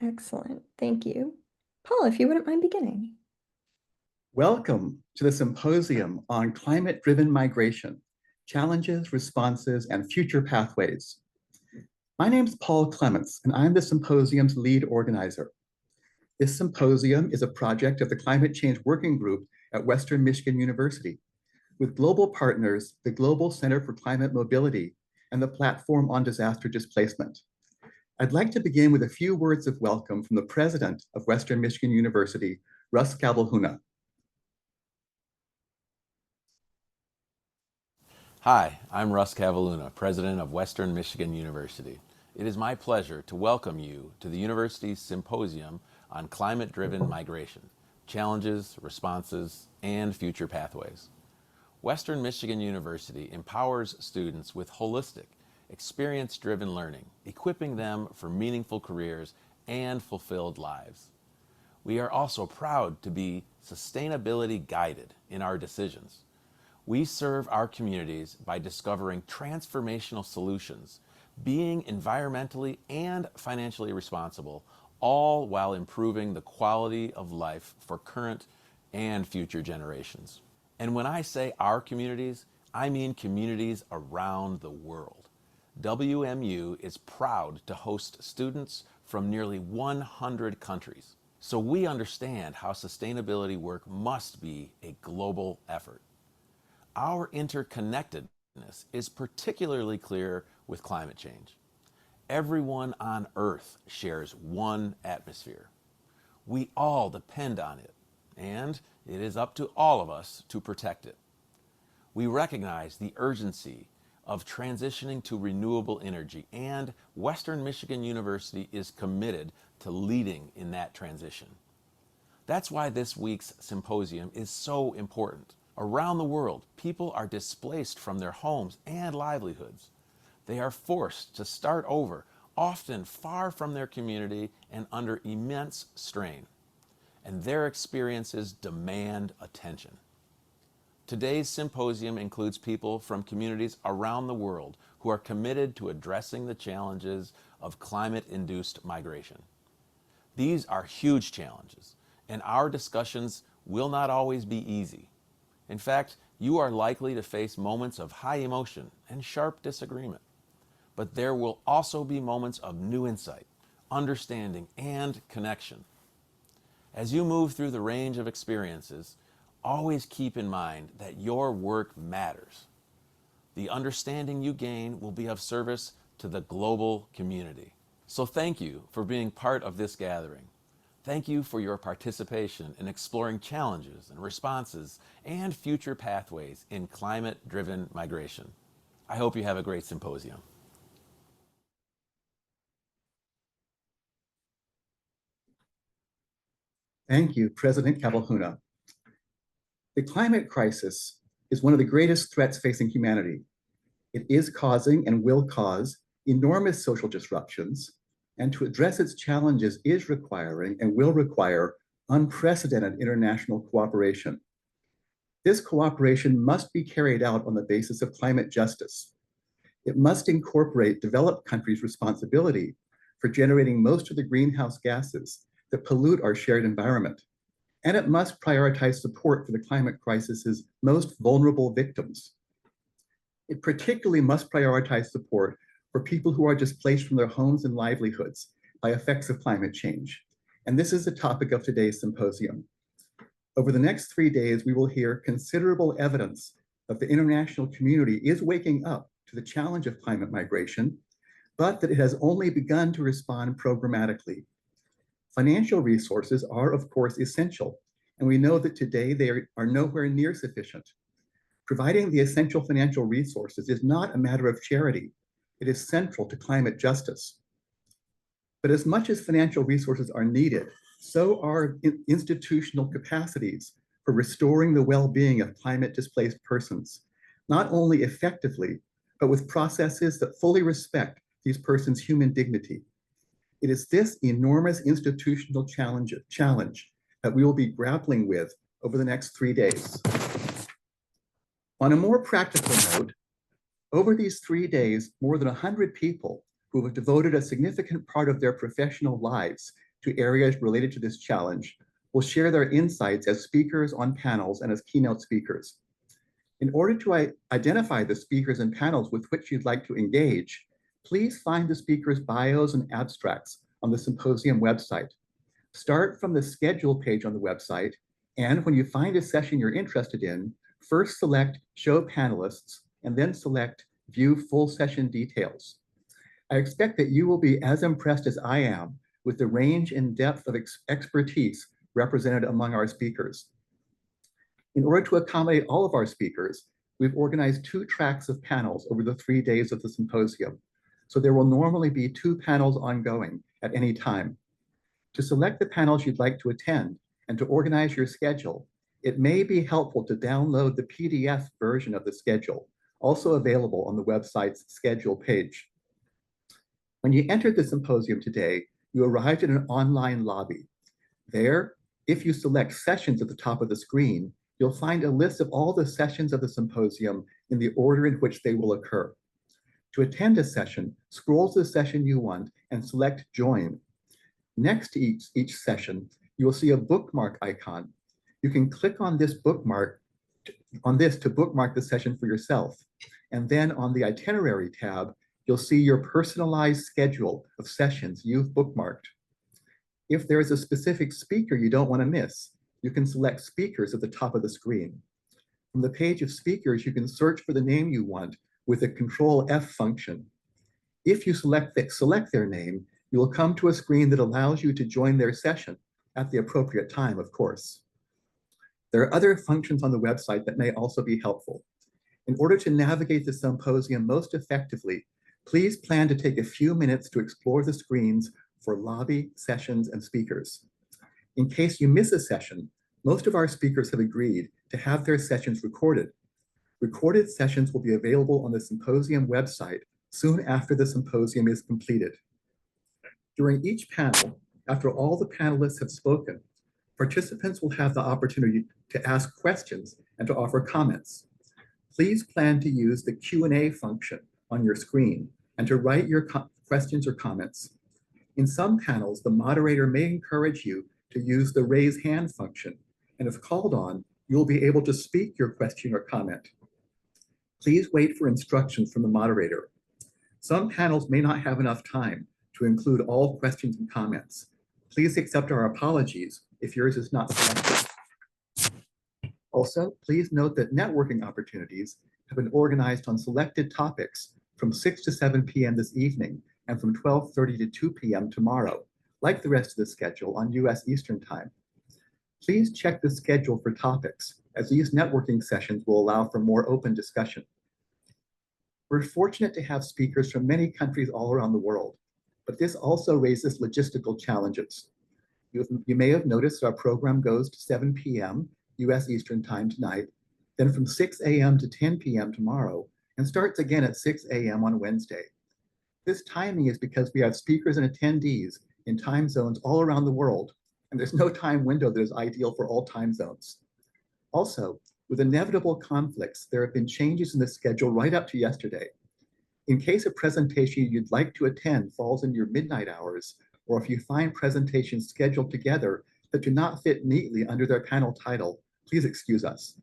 Excellent. Thank you. Paul, if you wouldn't mind beginning. Welcome to the Symposium on Climate-Driven Migration, Challenges, Responses, and Future Pathways. My name is Paul Clements, and I'm the symposium's lead organizer. This symposium is a project of the Climate Change Working Group at Western Michigan University, with global partners, the Global Center for Climate Mobility, and the Platform on Disaster Displacement. I'd like to begin with a few words of welcome from the president of Western Michigan University, Russ Cavalhuna. Hi, I'm Russ Cavalhuna, president of Western Michigan University. It is my pleasure to welcome you to the university's symposium on climate-driven migration, challenges, responses, and future pathways. Western Michigan University empowers students with holistic, experience-driven learning, equipping them for meaningful careers and fulfilled lives. We are also proud to be sustainability guided in our decisions. We serve our communities by discovering transformational solutions, being environmentally and financially responsible, all while improving the quality of life for current and future generations. And when I say our communities, I mean communities around the world. WMU is proud to host students from nearly 100 countries. So we understand how sustainability work must be a global effort. Our interconnectedness is particularly clear with climate change. Everyone on Earth shares one atmosphere. We all depend on it, and it is up to all of us to protect it. We recognize the urgency of transitioning to renewable energy, and Western Michigan University is committed to leading in that transition. That's why this week's symposium is so important. Around the world, people are displaced from their homes and livelihoods. They are forced to start over, often far from their community and under immense strain. And their experiences demand attention. Today's symposium includes people from communities around the world who are committed to addressing the challenges of climate-induced migration. These are huge challenges, and our discussions will not always be easy. In fact, you are likely to face moments of high emotion and sharp disagreement. But there will also be moments of new insight, understanding, and connection. As you move through the range of experiences, always keep in mind that your work matters. The understanding you gain will be of service to the global community. So thank you for being part of this gathering. Thank you for your participation in exploring challenges and responses and future pathways in climate-driven migration. I hope you have a great symposium. Thank you, President Cavalhuna. The climate crisis is one of the greatest threats facing humanity. It is causing and will cause enormous social disruptions, and to address its challenges is requiring and will require unprecedented international cooperation. This cooperation must be carried out on the basis of climate justice. It must incorporate developed countries' responsibility for generating most of the greenhouse gases that pollute our shared environment. And it must prioritize support for the climate crisis's most vulnerable victims. It particularly must prioritize support for people who are displaced from their homes and livelihoods by effects of climate change. And this is the topic of today's symposium. Over the next 3 days, we will hear considerable evidence that the international community is waking up to the challenge of climate migration, but that it has only begun to respond programmatically. Financial resources are, of course, essential, and we know that today they are nowhere near sufficient. Providing the essential financial resources is not a matter of charity. It is central to climate justice. But as much as financial resources are needed, so are institutional capacities for restoring the well-being of climate-displaced persons, not only effectively, but with processes that fully respect these persons' human dignity. It is this enormous institutional challenge that we will be grappling with over the next 3 days. On a more practical note, over these 3 days, more than 100 people who have devoted a significant part of their professional lives to areas related to this challenge will share their insights as speakers on panels and as keynote speakers. In order to identify the speakers and panels with which you'd like to engage, please find the speakers' bios and abstracts on the symposium website. Start from the schedule page on the website, and when you find a session you're interested in, first select Show Panelists, and then select View Full Session Details. I expect that you will be as impressed as I am with the range and depth of expertise represented among our speakers. In order to accommodate all of our speakers, we've organized 2 tracks of panels over the 3 days of the symposium. So there will normally be 2 panels ongoing at any time. To select the panels you'd like to attend and to organize your schedule, it may be helpful to download the PDF version of the schedule, also available on the website's schedule page. When you entered the symposium today, you arrived in an online lobby. There, if you select sessions at the top of the screen, you'll find a list of all the sessions of the symposium in the order in which they will occur. To attend a session, scroll to the session you want and select Join. Next to each session, you will see a bookmark icon. You can click on this bookmark, to bookmark the session for yourself. And then on the Itinerary tab, you'll see your personalized schedule of sessions you've bookmarked. If there is a specific speaker you don't want to miss, you can select Speakers at the top of the screen. From the page of speakers, you can search for the name you want with the Control F function. If you select their name, you will come to a screen that allows you to join their session at the appropriate time, of course. There are other functions on the website that may also be helpful. In order to navigate the symposium most effectively, please plan to take a few minutes to explore the screens for lobby, sessions, and speakers. In case you miss a session, most of our speakers have agreed to have their sessions recorded. Recorded sessions will be available on the symposium website soon after the symposium is completed. During each panel, after all the panelists have spoken, participants will have the opportunity to ask questions and to offer comments. Please plan to use the Q&A function on your screen and to write your questions or comments. In some panels, the moderator may encourage you to use the raise hand function, and if called on, you'll be able to speak your question or comment. Please wait for instructions from the moderator. Some panels may not have enough time to include all questions and comments. Please accept our apologies if yours is not selected. Also, please note that networking opportunities have been organized on selected topics from 6 to 7 p.m. this evening and from 12:30 to 2 p.m. tomorrow, like the rest of the schedule on US Eastern Time. Please check the schedule for topics, as these networking sessions will allow for more open discussion. We're fortunate to have speakers from many countries all around the world, but this also raises logistical challenges. You may have noticed our program goes to 7 p.m. US Eastern Time tonight, then from 6 a.m. to 10 p.m. tomorrow, and starts again at 6 a.m. on Wednesday. This timing is because we have speakers and attendees in time zones all around the world, and there's no time window that is ideal for all time zones. Also, with inevitable conflicts, there have been changes in the schedule right up to yesterday. In case a presentation you'd like to attend falls in your midnight hours, or if you find presentations scheduled together that do not fit neatly under their panel title, please excuse us.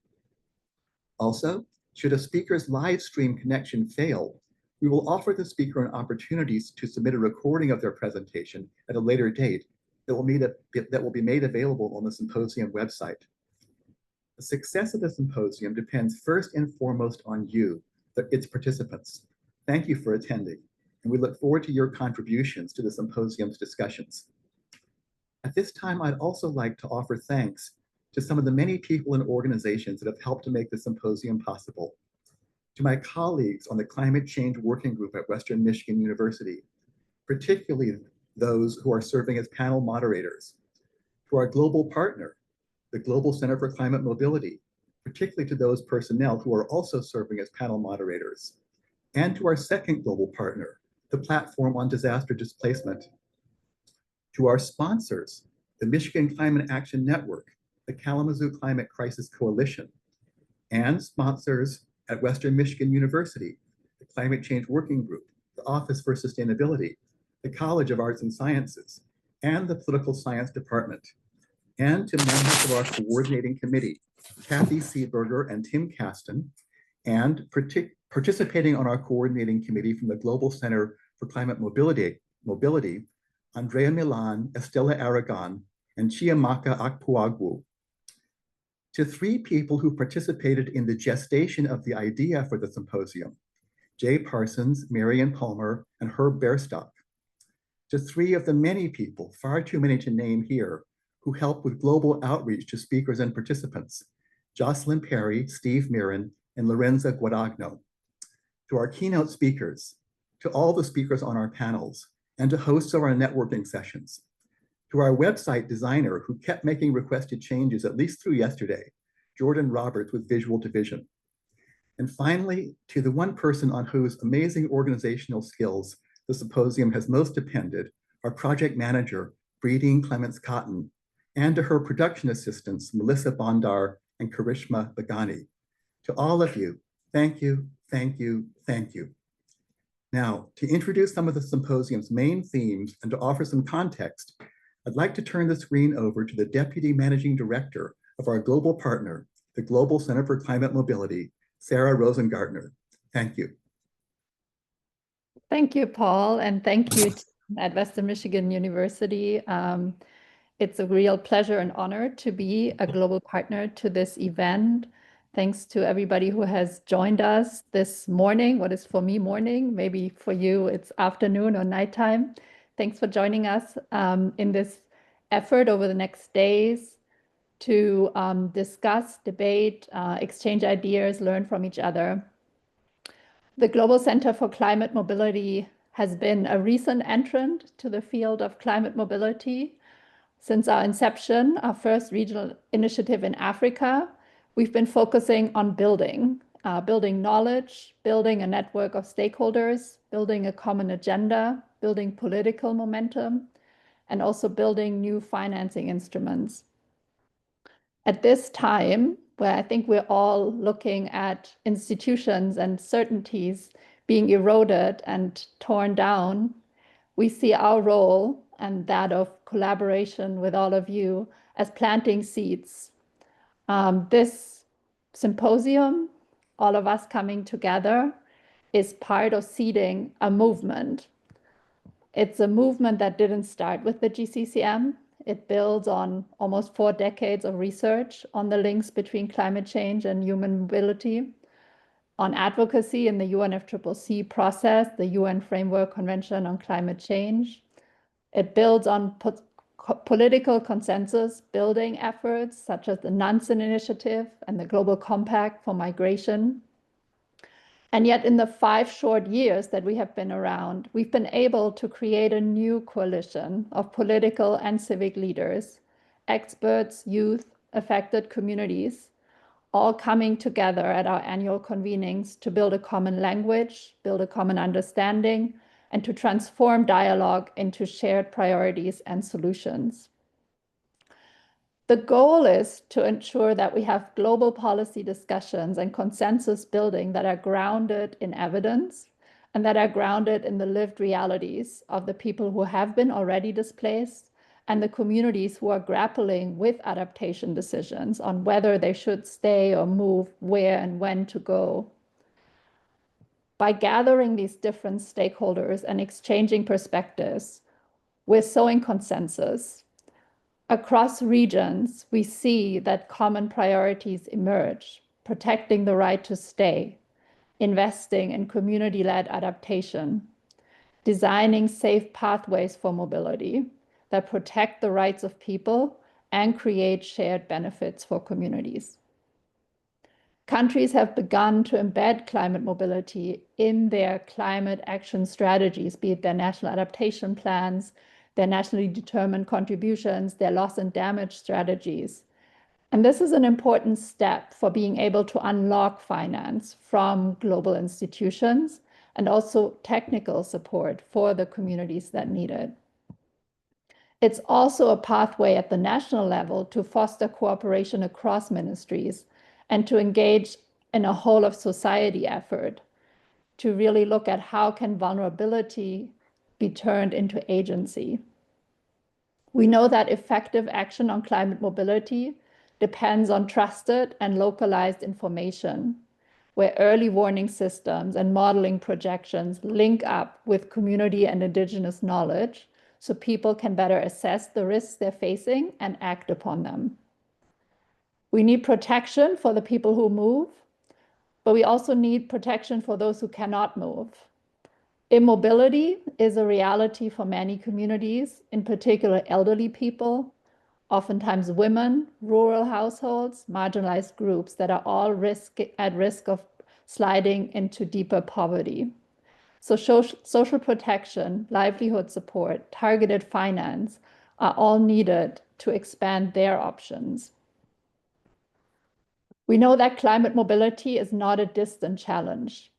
Also, should a speaker's live stream connection fail, we will offer the speaker an opportunity to submit a recording of their presentation at a later date that will be made available on the symposium website. The success of the symposium depends first and foremost on you, its participants. Thank you for attending, and we look forward to your contributions to the symposium's discussions. At this time, I'd also like to offer thanks to some of the many people and organizations that have helped to make the symposium possible. To my colleagues on the Climate Change Working Group at Western Michigan University, particularly those who are serving as panel moderators. To our global partner, the Global Center for Climate Mobility, particularly to those personnel who are also serving as panel moderators. And to our second global partner, the Platform on Disaster Displacement. To our sponsors, the Michigan Climate Action Network, the Kalamazoo Climate Crisis Coalition, and sponsors at Western Michigan University, the Climate Change Working Group, the Office for Sustainability, the College of Arts and Sciences, and the Political Science Department, and to members of our coordinating committee, Kathy Seeberger and Tim Kasten, and participating on our coordinating committee from the Global Center for Climate Mobility, Andrea Milan, Estela Aragon, and Chiamaka Akpuagwu. To three people who participated in the gestation of the idea for the symposium, Jay Parsons, Marian Palmer, and Herb Bairstock. To three of the many people, far too many to name here, who helped with global outreach to speakers and participants, Jocelyn Perry, Steve Mirren, and Lorenza Guadagno. To our keynote speakers, to all the speakers on our panels, and to hosts of our networking sessions. To our website designer who kept making requested changes at least through yesterday, Jordan Roberts with Visual Division. And finally, to the one person on whose amazing organizational skills the symposium has most depended, our project manager, Breeding Clements Cotton, and to her production assistants, Melissa Bondar and Karishma Bagani. To all of you, thank you, thank you, thank you. Now, to introduce some of the symposium's main themes and to offer some context, I'd like to turn the screen over to the Deputy Managing Director of our global partner, the Global Center for Climate Mobility, Sarah Rosengartner. Thank you. Thank you, Paul, and thank you at Western Michigan University. It's a real pleasure and honor to be a global partner to this event. Thanks to everybody who has joined us this morning. What is for me morning, maybe for you it's afternoon or nighttime. Thanks for joining us in this effort over the next days to discuss, debate, exchange ideas, learn from each other. The Global Center for Climate Mobility has been a recent entrant to the field of climate mobility. Since our inception, our first regional initiative in Africa, we've been focusing on building knowledge, building a network of stakeholders, building a common agenda, building political momentum, and also building new financing instruments. At this time, where I think we're all looking at institutions and certainties being eroded and torn down, we see our role and that of collaboration with all of you as planting seeds. This symposium, all of us coming together, is part of seeding a movement. It's a movement that didn't start with the GCCM. It builds on almost 4 decades of research on the links between climate change and human mobility, on advocacy in the UNFCCC process, the UN Framework Convention on Climate Change. It builds on political consensus building efforts such as the Nansen Initiative and the Global Compact for Migration. And yet in the 5 short years that we have been around, we've been able to create a new coalition of political and civic leaders, experts, youth, affected communities, all coming together at our annual convenings to build a common language, build a common understanding, and to transform dialogue into shared priorities and solutions. The goal is to ensure that we have global policy discussions and consensus building that are grounded in evidence and that are grounded in the lived realities of the people who have been already displaced and the communities who are grappling with adaptation decisions on whether they should stay or move, where and when to go. By gathering these different stakeholders and exchanging perspectives, we're sowing consensus. Across regions, we see that common priorities emerge, protecting the right to stay, investing in community-led adaptation, designing safe pathways for mobility that protect the rights of people and create shared benefits for communities. Countries have begun to embed climate mobility in their climate action strategies, be it their national adaptation plans, their nationally determined contributions, their loss and damage strategies. And this is an important step for being able to unlock finance from global institutions and also technical support for the communities that need it. It's also a pathway at the national level to foster cooperation across ministries and to engage in a whole of society effort to really look at how can vulnerability be turned into agency. We know that effective action on climate mobility depends on trusted and localized information, where early warning systems and modeling projections link up with community and indigenous knowledge so people can better assess the risks they're facing and act upon them. We need protection for the people who move, but we also need protection for those who cannot move. Immobility is a reality for many communities, in particular elderly people, oftentimes women, rural households, marginalized groups that are all at risk of sliding into deeper poverty. So social protection, livelihood support, targeted finance are all needed to expand their options. We know that climate mobility is not a distant challenge.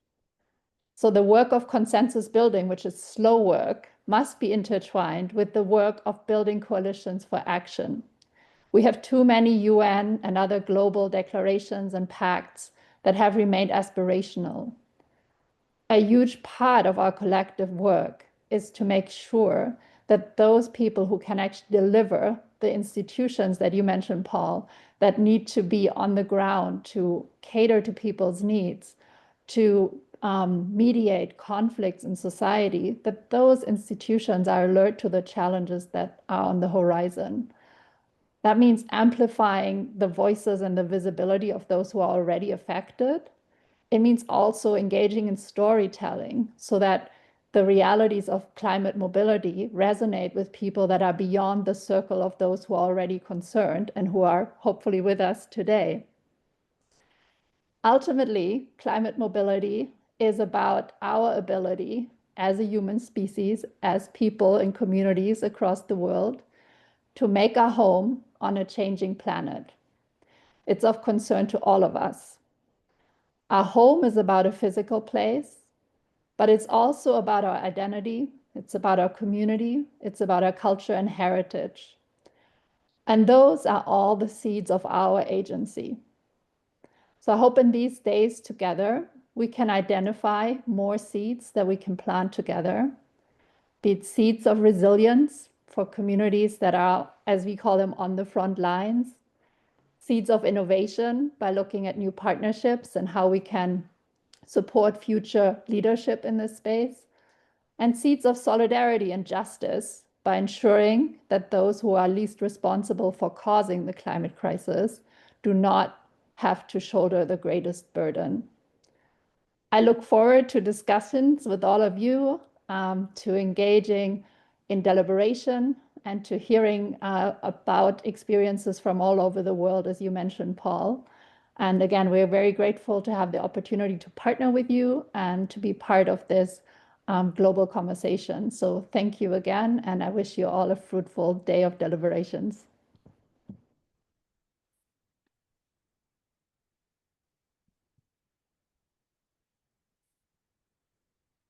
So the work of consensus building, which is slow work, must be intertwined with the work of building coalitions for action. We have too many UN and other global declarations and pacts that have remained aspirational. A huge part of our collective work is to make sure that those people who can actually deliver the institutions that you mentioned, Paul, that need to be on the ground to cater to people's needs, to mediate conflicts in society, that those institutions are alert to the challenges that are on the horizon. That means amplifying the voices and the visibility of those who are already affected. It means also engaging in storytelling so that the realities of climate mobility resonate with people that are beyond the circle of those who are already concerned and who are hopefully with us today. Ultimately, climate mobility is about our ability as a human species, as people in communities across the world, to make our home on a changing planet. It's of concern to all of us. Our home is about a physical place, but it's also about our identity, it's about our community, it's about our culture and heritage. And those are all the seeds of our agency. So I hope in these days together, we can identify more seeds that we can plant together, be it seeds of resilience for communities that are, as we call them, on the front lines, seeds of innovation by looking at new partnerships and how we can support future leadership in this space, and seeds of solidarity and justice by ensuring that those who are least responsible for causing the climate crisis do not have to shoulder the greatest burden. I look forward to discussions with all of you, to engaging in deliberation and to hearing about experiences from all over the world, as you mentioned, Paul. And again, we're very grateful to have the opportunity to partner with you and to be part of this global conversation. So thank you again, and I wish you all a fruitful day of deliberations.